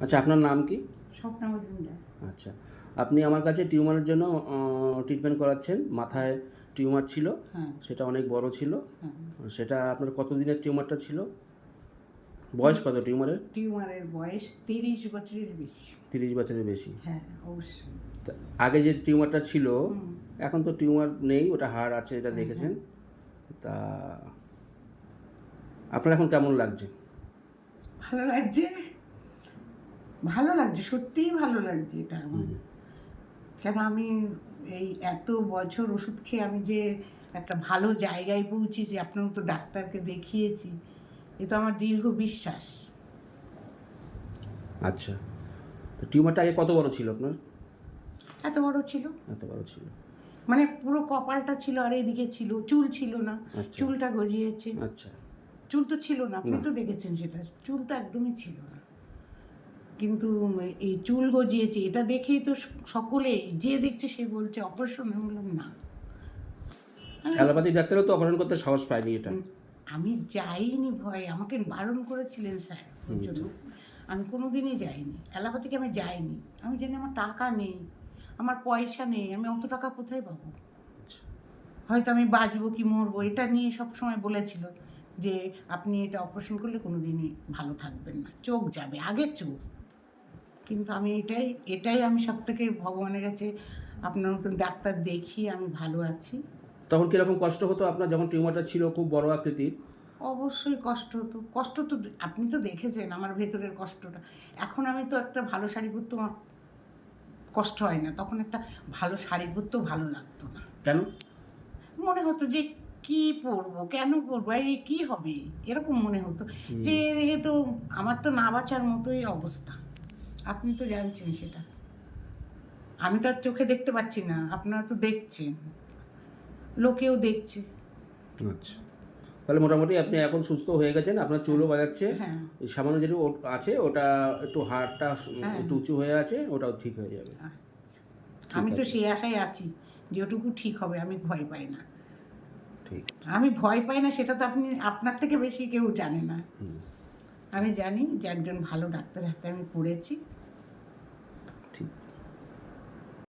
আচ্ছা, আপনার নাম কি? স্বপ্না মজুমদার। আচ্ছা, আপনি আমার কাছে টিউমারের জন্য ট্রিটমেন্ট করাচ্ছেন। মাথায় টিউমার ছিল, হ্যাঁ, সেটা অনেক বড় ছিল। হ্যাঁ। সেটা আপনার কতদিনের টিউমারটা ছিল? বয়স কত টিউমারের? টিউমারের বয়স 30 বছরের বেশি। 30 বছরের বেশি। হ্যাঁ, অবশ্যই। তা আগে যে টিউমারটা ছিল, হুম। এখন তো টিউমার নেই, ওটা হাড় আছে, এটা হ্যাঁ, দেখেছেন। হ্যাঁ। তা আপনার এখন কেমন লাগছে? ভালো লাগছে, ভালো লাগছে, সত্যিই ভালো লাগছে এটা আমার। কেন আমি এই এত বছর ওষুধ খেয়ে আমি যে একটা ভালো জায়গায় পৌঁছেছি, আপনার মতো ডাক্তারকে দেখিয়েছি, এ তো আমার দীর্ঘ বিশ্বাস। আচ্ছা, তো টিউমারটা আগে কত বড় ছিল আপনার? এত বড় ছিল, এত বড় ছিল। মানে পুরো কপালটা ছিল আর এদিকে ছিল, চুল ছিল না, আচ্ছা, চুলটা গজিয়েছে। আচ্ছা। চুল তো ছিল না, আপনি না। তো দেখেছেন সেটা, চুল তো একদমই ছিল না। কিন্তু এই চুল গজিয়েছে এটা দেখেই তো সকলে যে দেখছে সে বলছে অপারেশন। আমি বললাম না। অ্যালোপ্যাথি ডাক্তারও তো অপারেশন করতে সাহস পায়নি এটা। আমি যাইনি ভয়ে, আমাকে বারণ করেছিলেন স্যার ওর জন্য। আমি কোনোদিনই যাইনি অ্যালোপ্যাথিকে, আমি যাইনি। আমি জানি আমার টাকা নেই, আমার পয়সা নেই, আমি অত টাকা কোথায় পাবো, আচ্ছা। হয়তো আমি বাঁচবো কি মরবো এটা নিয়ে সব সময় বলেছিল যে আপনি এটা অপারেশন করলে কোনো দিনই ভালো থাকবেন না, চোখ যাবে, আগে চোখ। কিন্তু আমি এটাই আমি সব থেকে ভগবানের কাছে আপনার মতন ডাক্তার দেখিয়ে আমি ভালো আছি। তখন কীরকম কষ্ট হতো আপনার যখন টিউমারটা ছিল খুব বড় আকৃতির? অবশ্যই কষ্ট হতো, কষ্ট তো আপনি তো দেখেছেন আমার ভেতরের কষ্টটা। এখন আমি তো একটা ভালো শাড়ি পরতেও আমার কষ্ট হয় না, তখন একটা ভালো শাড়ি পরতেও ভালো লাগতো না। কেন? মনে হতো যে কী পরবো, কেন পরবো, এই কী হবে, এরকম মনে হতো যে এ তো আমার তো না বাঁচার মতোই অবস্থা। আপনি তো জানছেন সেটা, আমি তো আর চোখে দেখতে পাচ্ছি না, আপনারা তো দেখছেন, লোকেও দেখছে। আচ্ছা, তাহলে মোটামুটি আপনি এখন সুস্থ হয়ে গেছেন, আপনার চুলও গজাচ্ছে। হ্যাঁ, ওই সামান্য যেটু আছে ওটা একটু হাড়টা হ্যাঁ। একটু উঁচু হয়ে আছে, ওটাও ঠিক হয়ে যাবে। আচ্ছা। ঠিক আমি তো আছে, সেই আশায় আছি যে ওটুকু ঠিক হবে, আমি ভয় পাই না। ঠিক আছে। আমি ভয় পাই না সেটা তো আপনি আপনার থেকে বেশি কেউ জানে না। আমি জানি যে একজন ভালো ডাক্তারের হাতে আমি পড়েছি।